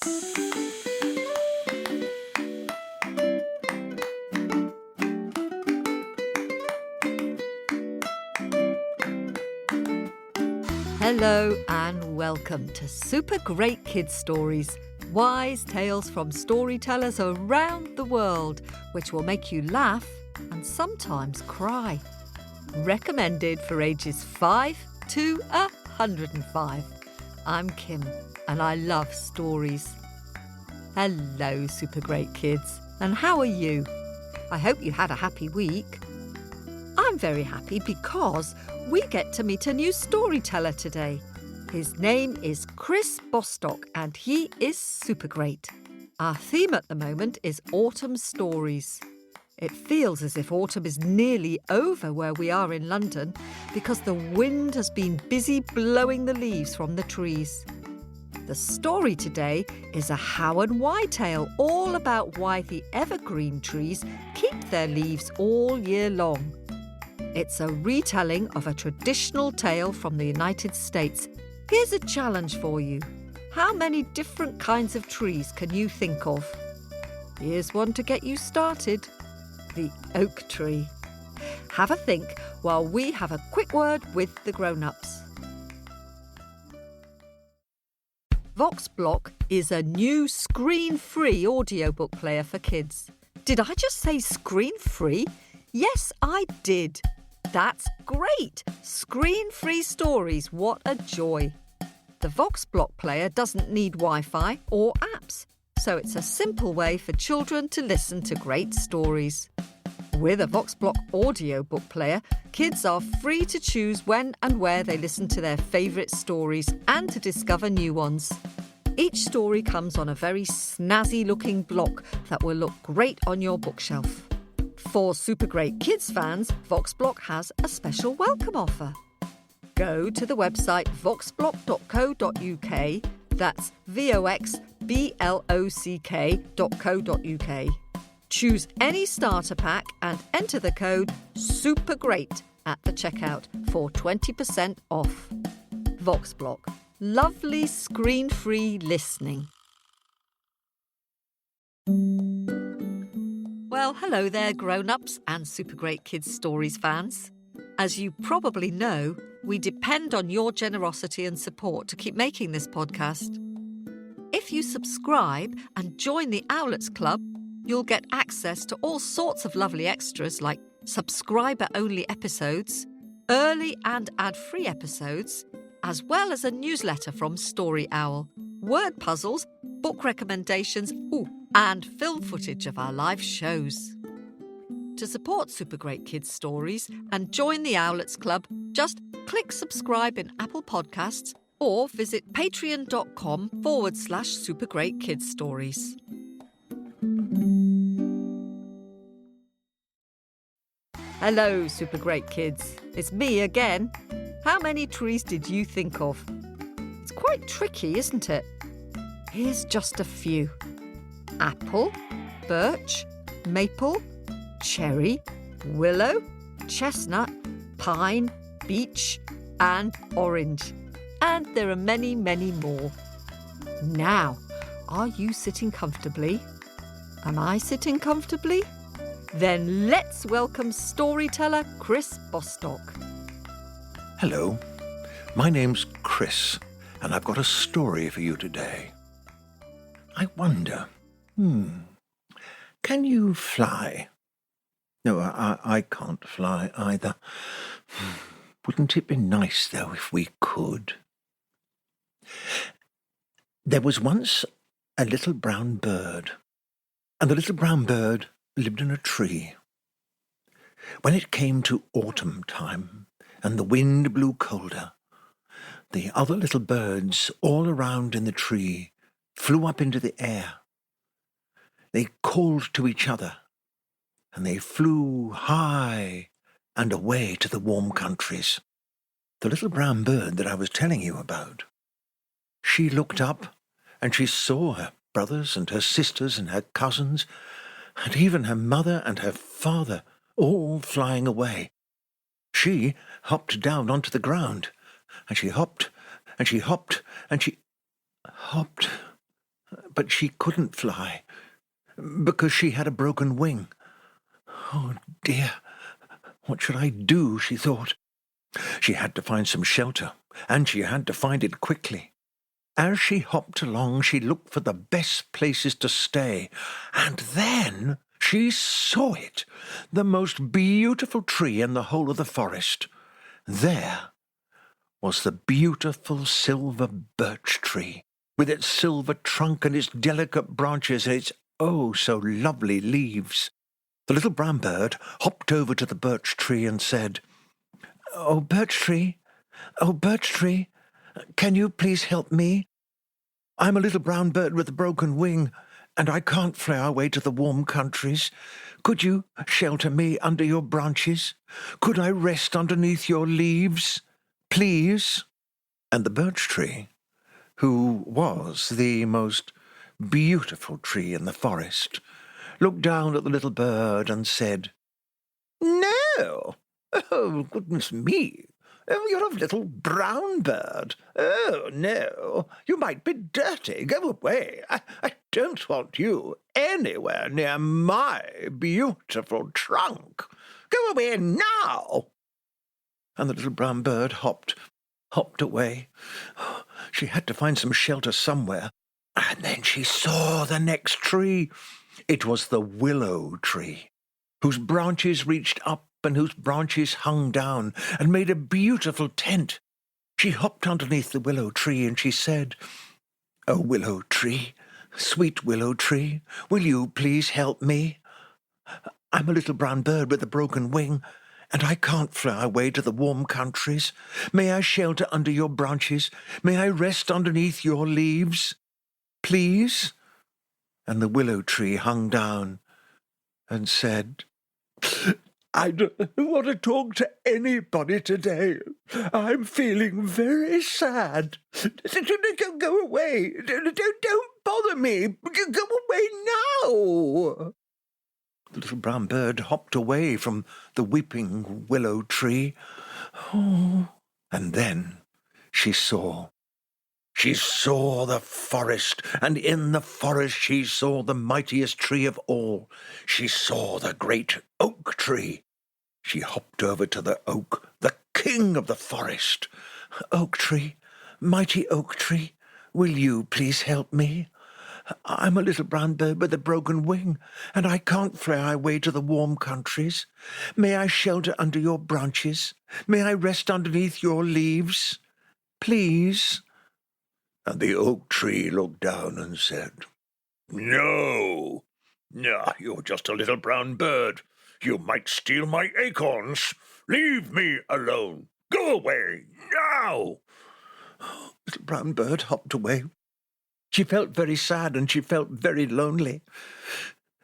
Hello and welcome to Super Great Kids Stories, wise tales from storytellers around the world, which will make you laugh and sometimes cry. Recommended for ages 5 to 105. I'm Kim and I love stories. Hello, Super Great Kids, and how are you? I hope you had a happy week. I'm very happy because we get to meet a new storyteller today. His name is Chris Bostock and he is super great. Our theme at the moment is autumn stories. It feels as if autumn is nearly over where we are in London because the wind has been busy blowing the leaves from the trees. The story today is a how and why tale all about why the evergreen trees keep their leaves all year long. It's a retelling of a traditional tale from the United States. Here's a challenge for you. How many different kinds of trees can you think of? Here's one to get you started. The oak tree. Have a think while we have a quick word with the grown-ups. VoxBlock is a new screen-free audiobook player for kids. Did I just say screen-free? Yes, I did. That's great! Screen-free stories, what a joy. The VoxBlock player doesn't need Wi-Fi or apps, so it's a simple way for children to listen to great stories. With a VoxBlock audiobook player, kids are free to choose when and where they listen to their favourite stories and to discover new ones. Each story comes on a very snazzy-looking block that will look great on your bookshelf. For Super Great Kids fans, VoxBlock has a special welcome offer. Go to the website voxblock.co.uk, that's voxblock.co.uk. Choose any starter pack and enter the code SUPERGREAT at the checkout for 20% off. VoxBlock. Lovely screen-free listening. Well, hello there, grown-ups and Super Great Kids Stories fans. As you probably know, we depend on your generosity and support to keep making this podcast. If you subscribe and join the Owlets Club, you'll get access to all sorts of lovely extras like subscriber-only episodes, early and ad-free episodes, as well as a newsletter from Story Owl, word puzzles, book recommendations, and film footage of our live shows. To support Super Great Kids Stories and join the Owlets Club, just click subscribe in Apple Podcasts or visit patreon.com/supergreatkidsstories. Hello, Super Great Kids. It's me again. How many trees did you think of? It's quite tricky, isn't it? Here's just a few. Apple, birch, maple, cherry, willow, chestnut, pine, beech, and orange. And there are many, many more. Now, are you sitting comfortably? Am I sitting comfortably? Then let's welcome storyteller Chris Bostock. Hello, my name's Chris, and I've got a story for you today. I wonder, can you fly? No, I can't fly either. Wouldn't it be nice, though, if we could? There was once a little brown bird, and the little brown bird lived in a tree. When it came to autumn time, and the wind blew colder, the other little birds all around in the tree flew up into the air. They called to each other, and they flew high and away to the warm countries. The little brown bird that I was telling you about, she looked up and she saw her brothers and her sisters and her cousins, and even her mother and her father all flying away. She hopped down onto the ground, and she hopped, and she hopped, and she hopped, but she couldn't fly because she had a broken wing. Oh dear, what should I do, she thought. She had to find some shelter, and she had to find it quickly. As she hopped along, she looked for the best places to stay, and then she saw it, the most beautiful tree in the whole of the forest. There was the beautiful silver birch tree, with its silver trunk and its delicate branches and its oh so lovely leaves. The little brown bird hopped over to the birch tree and said, "Oh, birch tree, can you please help me? I'm a little brown bird with a broken wing, and I can't fly away to the warm countries. Could you shelter me under your branches? Could I rest underneath your leaves, please?" And the birch tree, who was the most beautiful tree in the forest, looked down at the little bird and said, "No! Oh, goodness me! Oh, you're a little brown bird. Oh, no, you might be dirty. Go away. I don't want you anywhere near my beautiful trunk. Go away now." And the little brown bird hopped away. She had to find some shelter somewhere. And then she saw the next tree. It was the willow tree, whose branches reached up and whose branches hung down and made a beautiful tent. She hopped underneath the willow tree and she said, "Oh, willow tree, sweet willow tree, will you please help me? I'm a little brown bird with a broken wing, and I can't fly away to the warm countries. May I shelter under your branches? May I rest underneath your leaves, please?" And the willow tree hung down and said, "I don't want to talk to anybody today. I'm feeling very sad. Go away. Don't bother me. Go away now." The little brown bird hopped away from the weeping willow tree. Oh, and then she saw the forest, and in the forest she saw the mightiest tree of all. She saw the great oak tree. She hopped over to the oak, the king of the forest. "Oak tree, mighty oak tree, will you please help me? I'm a little brown bird with a broken wing, and I can't fly away to the warm countries. May I shelter under your branches? May I rest underneath your leaves, please?" And the oak tree looked down and said, "No, you're just a little brown bird. You might steal my acorns. Leave me alone. Go away now." Little brown bird hopped away. She felt very sad and she felt very lonely.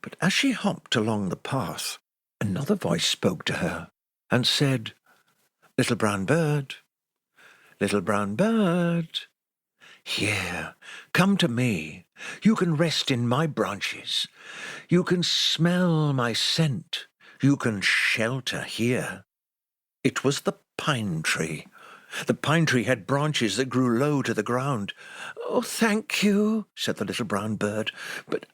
But as she hopped along the path, another voice spoke to her and said, little brown bird, here, come to me. You can rest in my branches. You can smell my scent. You can shelter here." It was the pine tree. The pine tree had branches that grew low to the ground. "Oh, thank you," said the little brown bird, "but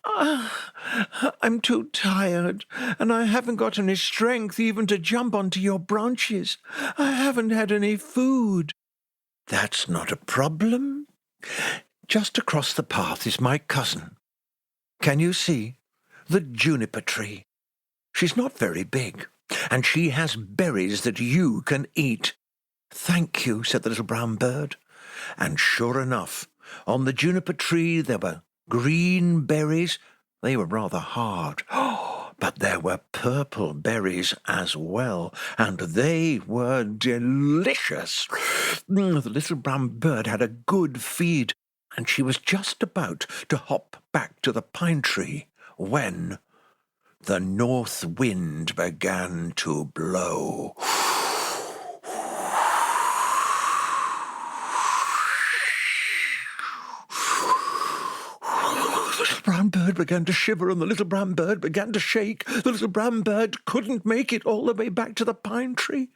I'm too tired, and I haven't got any strength even to jump onto your branches. I haven't had any food." "That's not a problem. Just across the path is my cousin. Can you see? The juniper tree. She's not very big, and she has berries that you can eat." "Thank you," said the little brown bird. And sure enough, on the juniper tree there were green berries. They were rather hard, but there were purple berries as well, and they were delicious. The little brown bird had a good feed, and she was just about to hop back to the pine tree when the north wind began to blow. The little brown bird began to shiver, and the little brown bird began to shake. The little brown bird couldn't make it all the way back to the pine tree.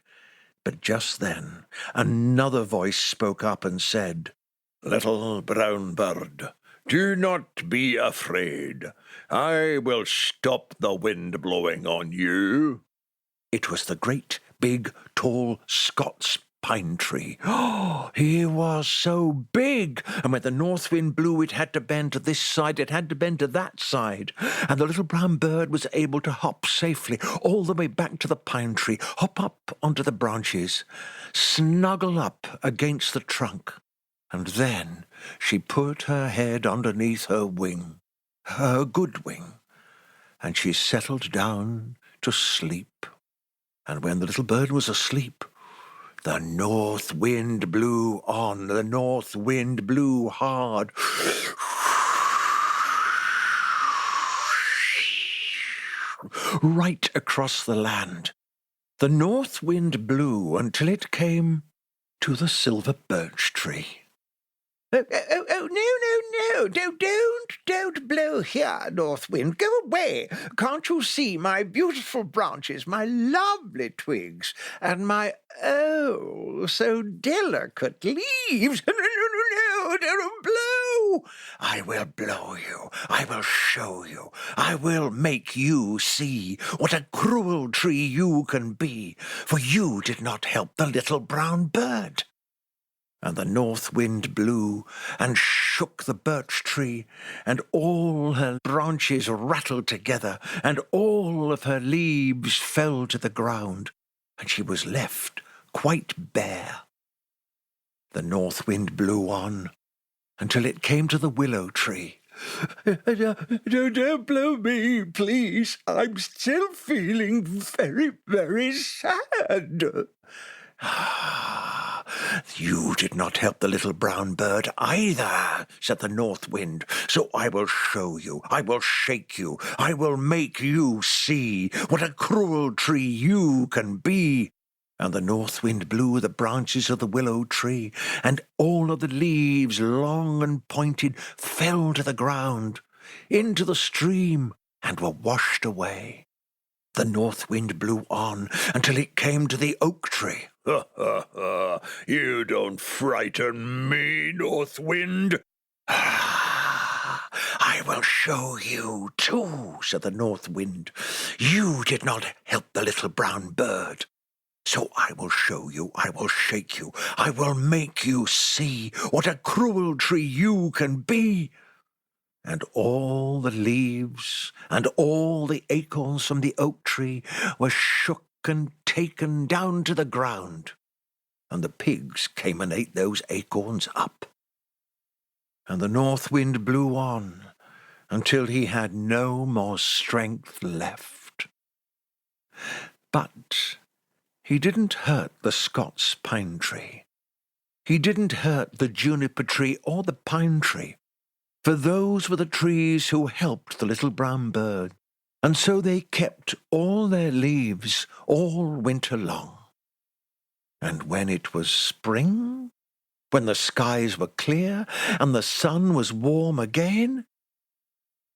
But just then another voice spoke up and said, "Little brown bird, Do not be afraid. I will stop the wind blowing on you. It was the great, big, tall Scots pine tree. Oh, he was so big, and when the north wind blew, it had to bend to this side, it had to bend to that side, and the little brown bird was able to hop safely all the way back to the pine tree, hop up onto the branches, snuggle up against the trunk, and then she put her head underneath her wing, her good wing, and she settled down to sleep. And when the little bird was asleep, the north wind blew on. The north wind blew hard. Right across the land. The north wind blew until it came to the silver birch tree. Oh, no, don't blow here, North Wind. Go away. Can't you see my beautiful branches, my lovely twigs, and my, oh, so delicate leaves? No, don't blow. I will blow you. I will show you. I will make you see what a cruel tree you can be, for you did not help the little brown bird. And the north wind blew and shook the birch tree, and all her branches rattled together, and all of her leaves fell to the ground, and she was left quite bare. The north wind blew on until it came to the willow tree. Don't blow me, please. I'm still feeling very, very sad. You did not help the little brown bird either, said the north wind, so I will show you, I will shake you, I will make you see what a cruel tree you can be. And the north wind blew the branches of the willow tree, and all of the leaves, long and pointed, fell to the ground, into the stream, and were washed away. The north wind blew on until it came to the oak tree. Ha, ha, ha! You don't frighten me, north wind. Ah, I will show you too, said the north wind. You did not help the little brown bird. So I will show you, I will shake you, I will make you see what a cruel tree you can be. And all the leaves and all the acorns from the oak tree were shook and taken down to the ground, and the pigs came and ate those acorns up. And the north wind blew on until he had no more strength left. But he didn't hurt the Scots pine tree. He didn't hurt the juniper tree or the pine tree, for those were the trees who helped the little brown bird, and so they kept all their leaves all winter long. And when it was spring, when the skies were clear and the sun was warm again,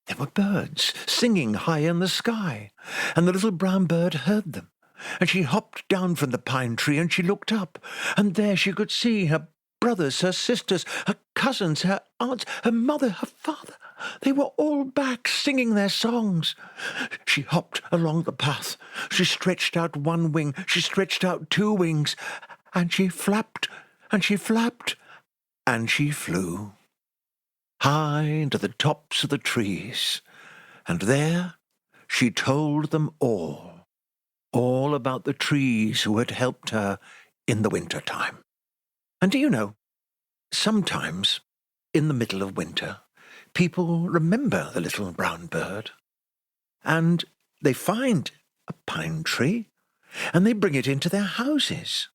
there were birds singing high in the sky, and the little brown bird heard them, and she hopped down from the pine tree and she looked up, and there she could see her brothers, her sisters, her cousins, her aunts, her mother, her father. They were all back singing their songs. She hopped along the path. She stretched out one wing. She stretched out two wings. And she flapped, and she flapped, and she flew high into the tops of the trees. And there she told them all about the trees who had helped her in the winter time. And do you know, sometimes in the middle of winter, people remember the little brown bird, and they find a pine tree, and they bring it into their houses,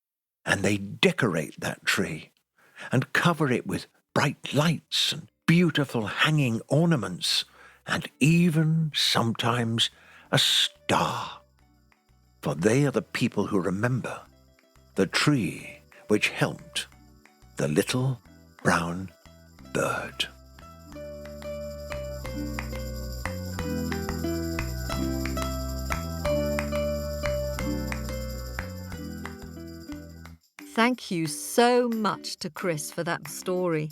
and they decorate that tree, and cover it with bright lights and beautiful hanging ornaments, and even sometimes a star. For they are the people who remember the tree which helped the little brown bird. Thank you so much to Chris for that story.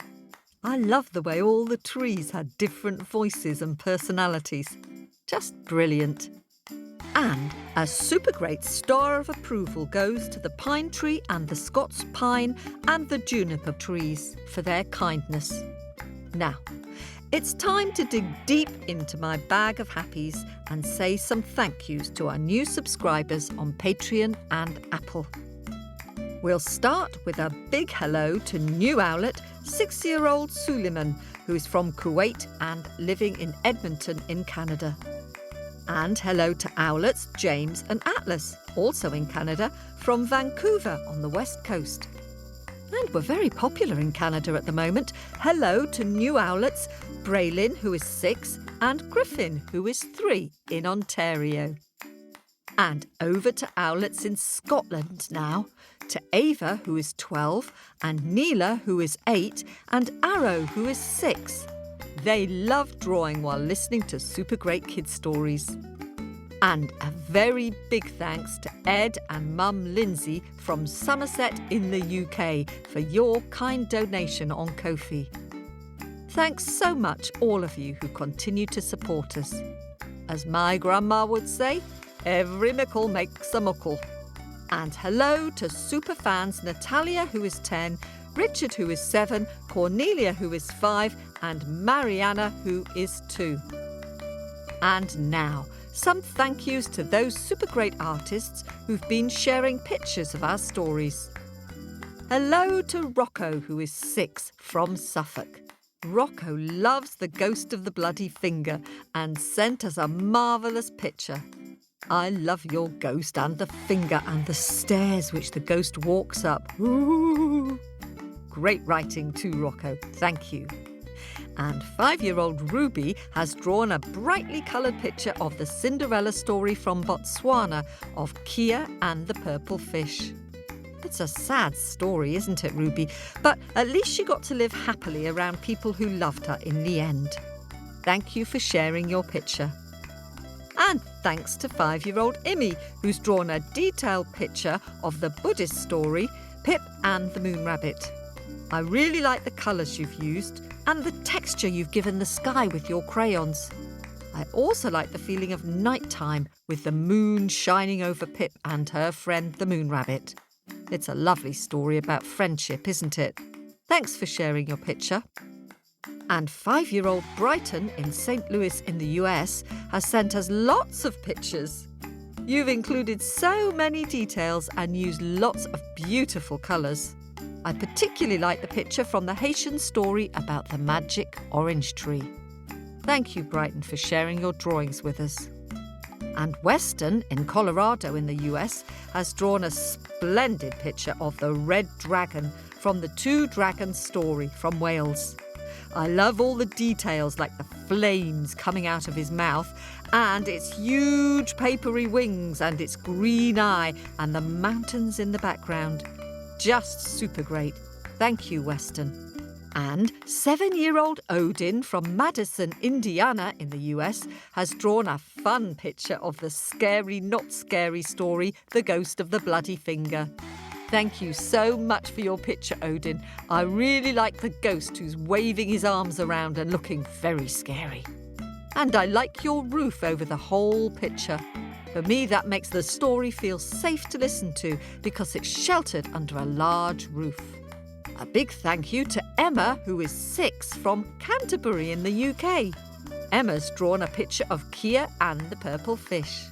I love the way all the trees had different voices and personalities. Just brilliant. And a super great star of approval goes to the pine tree and the Scots pine and the juniper trees for their kindness. Now, it's time to dig deep into my bag of happies and say some thank yous to our new subscribers on Patreon and Apple. We'll start with a big hello to new owlet 6-year-old Suleiman, who is from Kuwait and living in Edmonton in Canada. And hello to owlets James and Atlas, also in Canada, from Vancouver on the west coast. And we're very popular in Canada at the moment. Hello to new owlets Braylin, who is 6, and Griffin, who is 3, in Ontario. And over to owlets in Scotland now, to Ava, who is 12, and Neela, who is 8, and Arrow, who is 6. They love drawing while listening to Super Great Kids Stories. And a very big thanks to Ed and Mum Lindsay from Somerset in the UK for your kind donation on Ko-fi. Thanks so much, all of you who continue to support us. As my grandma would say, every mickle makes a muckle. And hello to superfans Natalia, who is 10, Richard, who is 7, Cornelia, who is 5, and Mariana, who is 2. And now, some thank yous to those super great artists who've been sharing pictures of our stories. Hello to Rocco, who is 6, from Suffolk. Rocco loves the Ghost of the Bloody Finger and sent us a marvellous picture. I love your ghost and the finger and the stairs which the ghost walks up. Ooh! Great writing too, Rocco. Thank you. And 5-year-old Ruby has drawn a brightly coloured picture of the Cinderella story from Botswana of Kia and the purple fish. It's a sad story, isn't it, Ruby? But at least she got to live happily around people who loved her in the end. Thank you for sharing your picture. And thanks to 5-year-old Imi, who's drawn a detailed picture of the Buddhist story, Pip and the Moon Rabbit. I really like the colours you've used and the texture you've given the sky with your crayons. I also like the feeling of nighttime with the moon shining over Pip and her friend the Moon Rabbit. It's a lovely story about friendship, isn't it? Thanks for sharing your picture. And 5-year-old Brighton in St. Louis in the US has sent us lots of pictures. You've included so many details and used lots of beautiful colours. I particularly like the picture from the Haitian story about the magic orange tree. Thank you, Brighton, for sharing your drawings with us. And Weston in Colorado in the US has drawn a splendid picture of the red dragon from the Two Dragons story from Wales. I love all the details like the flames coming out of his mouth and its huge papery wings and its green eye and the mountains in the background. Just super great. Thank you, Weston. And 7-year-old Odin from Madison, Indiana in the US has drawn a fun picture of the scary, not scary story, The Ghost of the Bloody Finger. Thank you so much for your picture, Odin. I really like the ghost who's waving his arms around and looking very scary. And I like your roof over the whole picture. For me, that makes the story feel safe to listen to because it's sheltered under a large roof. A big thank you to Emma, who is 6 from Canterbury in the UK. Emma's drawn a picture of Kia and the purple fish.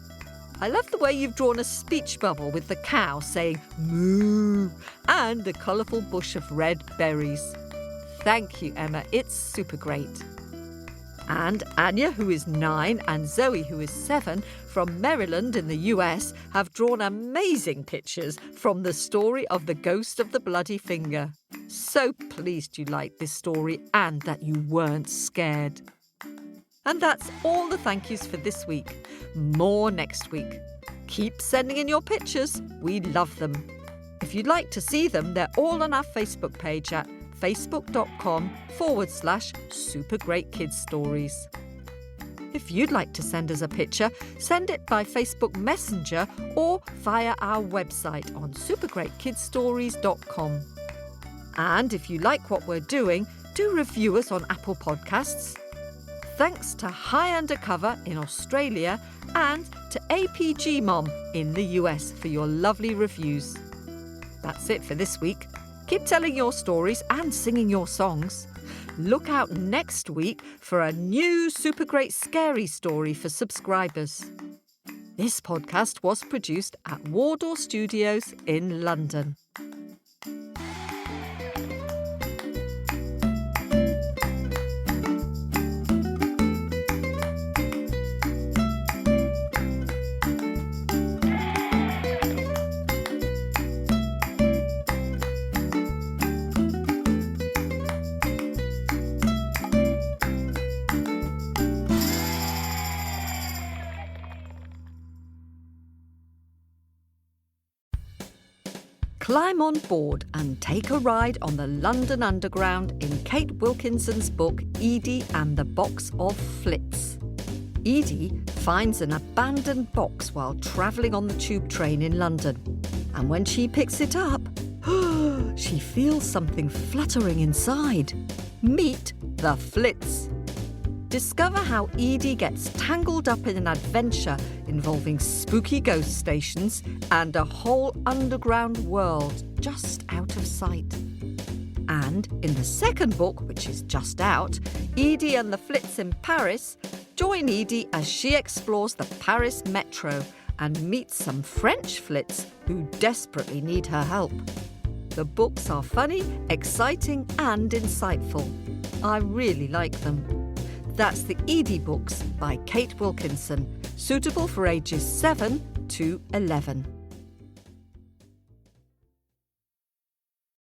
I love the way you've drawn a speech bubble with the cow saying moo and a colourful bush of red berries. Thank you, Emma. It's super great. And Anya, who is 9, and Zoe, who is 7, from Maryland in the US, have drawn amazing pictures from the story of the Ghost of the Bloody Finger. So pleased you liked this story and that you weren't scared. And that's all the thank yous for this week. More next week. Keep sending in your pictures. We love them. If you'd like to see them, they're all on our Facebook page at facebook.com/supergreatkidsstories. If you'd like to send us a picture, send it by Facebook Messenger or via our website on supergreatkidsstories.com. And if you like what we're doing, do review us on Apple Podcasts. Thanks to High Undercover in Australia and to APG Mom in the US for your lovely reviews. That's it for this week. Keep telling your stories and singing your songs. Look out next week for a new super great scary story for subscribers. This podcast was produced at Wardour Studios in London. Climb on board and take a ride on the London Underground in Kate Wilkinson's book Edie and the Box of Flits. Edie finds an abandoned box while travelling on the tube train in London. And when she picks it up, she feels something fluttering inside. Meet the Flits. Discover how Edie gets tangled up in an adventure involving spooky ghost stations and a whole underground world just out of sight. And in the second book, which is just out, Edie and the Flits in Paris, join Edie as she explores the Paris metro and meets some French Flits who desperately need her help. The books are funny, exciting and insightful. I really like them. That's the Edie books by Kate Wilkinson, suitable for ages 7 to 11.